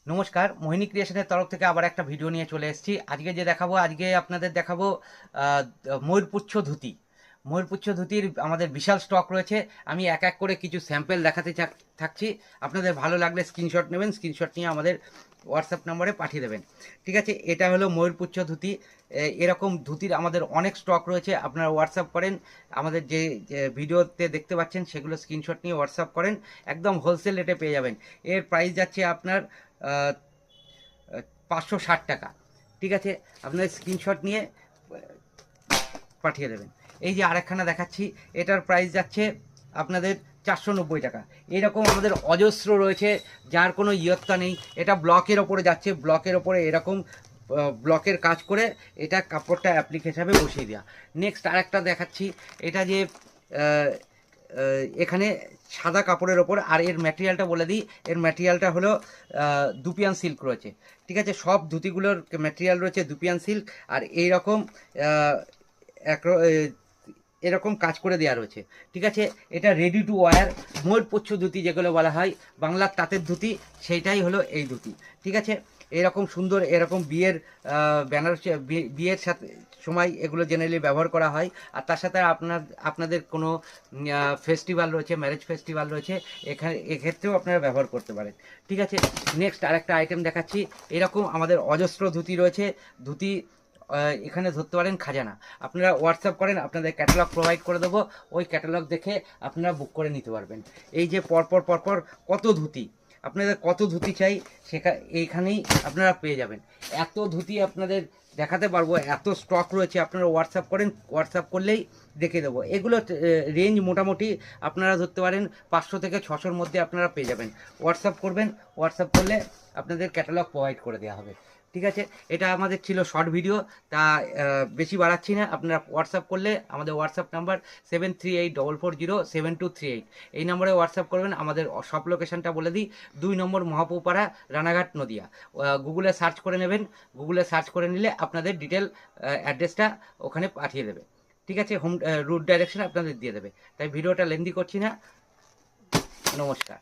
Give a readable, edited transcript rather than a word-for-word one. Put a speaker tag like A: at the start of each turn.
A: নমস্কার, মোহিনী ক্রিয়েশনের তরফ থেকে আবার একটা ভিডিও নিয়ে চলে এসেছি। আজকে আপনাদের দেখাবো ময়ূরপুচ্ছ ধুতি। ময়ূরপুচ্ছ ধুতির আমাদের বিশাল স্টক রয়েছে। আমি এক এক করে কিছু স্যাম্পল দেখাতে থাকছি। আপনাদের ভালো লাগলে স্ক্রিনশট নেবেন, স্ক্রিনশট নিয়ে আমাদের হোয়াটসঅ্যাপ নম্বরে পাঠিয়ে দেবেন। ঠিক আছে, এটা হলো ময়ূরপুচ্ছ ধুতি। এরকম ধুতির আমাদের অনেক স্টক রয়েছে। আপনারা হোয়াটসঅ্যাপ করেন, আমাদের যে ভিডিওতে দেখতে পাচ্ছেন সেগুলো স্ক্রিনশট নিয়ে হোয়াটসঅ্যাপ করেন, একদম হোলসেল রেটে পেয়ে যাবেন। এর প্রাইস যাচ্ছে আপনার 560 টাকা। ঠিক আছে, আপনার স্ক্রিনশট নিয়ে পাঠিয়ে দেবেন। এই যে আরেকখানা দেখাচ্ছি, এটার প্রাইস যাচ্ছে আপনাদের 490 টাকা। এরকম আমাদের অজস্র রয়েছে, যার কোনো ইয়ত্তা নেই। এটা ব্লকের ওপরে যাচ্ছে, ব্লকের ওপরে এরকম ব্লকের কাজ করে এটা কাপড়টা অ্যাপ্লিক হিসাবে বসিয়ে দেওয়া। নেক্সট আরেকটা দেখাচ্ছি, এটা যে এখানে সাদা কাপড়ের ওপর, আর এর ম্যাটেরিয়ালটা বলে দিই, এর ম্যাটেরিয়ালটা হলো দুপিয়ান সিল্ক রয়েছে। ঠিক আছে, সব ধুতিগুলোর ম্যাটেরিয়াল রয়েছে দুপিয়ান সিল্ক, আর এইরকম এরকম কাজ করে দেওয়া রয়েছে। ঠিক আছে, এটা রেডি টু ওয়্যার ময়ূরপুচ্ছ ধুতি যেগুলো বলা হয়, বাংলার তাঁতের ধুতি, সেইটাই হলো এই ধুতি। ঠিক আছে, এরকম সুন্দর, এরকম বিয়ের বেনারসি বিয়ের সাথে সময় এগুলো জেনারেলি ব্যবহার করা হয়। আর তার সাথে আপনাদের কোনো ফেস্টিভ্যাল রয়েছে, ম্যারেজ ফেস্টিভ্যাল রয়েছে, এক্ষেত্রেও আপনারা ব্যবহার করতে পারেন। ঠিক আছে, নেক্সট আরেকটা আইটেম দেখাচ্ছি। এরকম আমাদের অজস্র ধুতি রয়েছে। ধুতি এখানে ধরতে পারেন খাজানা। আপনারা হোয়াটসঅ্যাপ করেন, আপনাদের ক্যাটালগ প্রোভাইড করে দেবো। ওই ক্যাটালগ দেখে আপনারা বুক করে নিতে পারবেন। এই যে পরপর কত ধুতি, আপনাদের কত ধুতি চাই এইখানেই আপনারা পেয়ে যাবেন। এত ধুতি আপনাদের দেখাতে পারবো, এত স্টক রয়েছে। আপনারা হোয়াটসঅ্যাপ করেন, হোয়াটসঅ্যাপ করলেই দেখে দেবো। এগুলো রেঞ্জ মোটামুটি আপনারা ধরতে পারেন 500 থেকে 600-র মধ্যে আপনারা পেয়ে যাবেন। হোয়াটসঅ্যাপ করবেন, হোয়াটসঅ্যাপ করলে আপনাদের ক্যাটালগ প্রোভাইড করে দেওয়া হবে। ঠিক আছে, এটা আমাদের ছিল শর্ট ভিডিও, তা বেশি বাড়াচ্ছি না। আপনারা হোয়াটসঅ্যাপ করলে আমাদের হোয়াটসঅ্যাপ নাম্বার 7384407238, এই নম্বরে হোয়াটসঅ্যাপ করবেন। আমাদের সব লোকেশনটা বলে দিই, 2 নম্বর মহাপৌপাড়া, রানাঘাট, নদিয়া। গুগলে সার্চ করে নেবেন, গুগলে সার্চ করে নিলে আপনাদের ডিটেল অ্যাড্রেসটা ওখানে পাঠিয়ে দেবে। ঠিক আছে, হোম রুট ডাইরেকশন আপনাদের দিয়ে দেবে। তাই ভিডিওটা লেন্দি করছি না। নমস্কার।